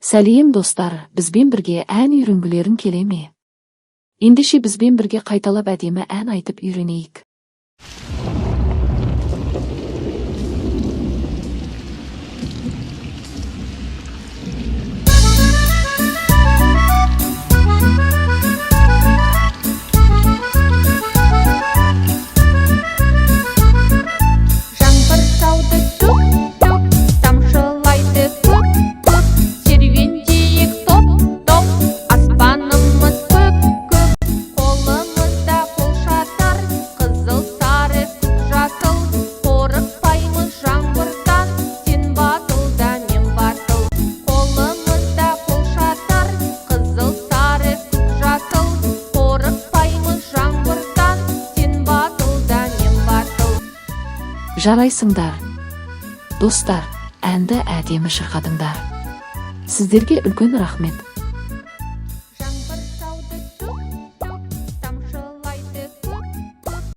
Сәлем достар, бізбен бірге ән үйренгілерің келе ме? Ендеше бізбен бірге қайталап әдемі ән айтып үйренейік. Жарайсыңдар, достар, әнді әдемі шырқадыңдар. Сіздерге үлкен рахмет.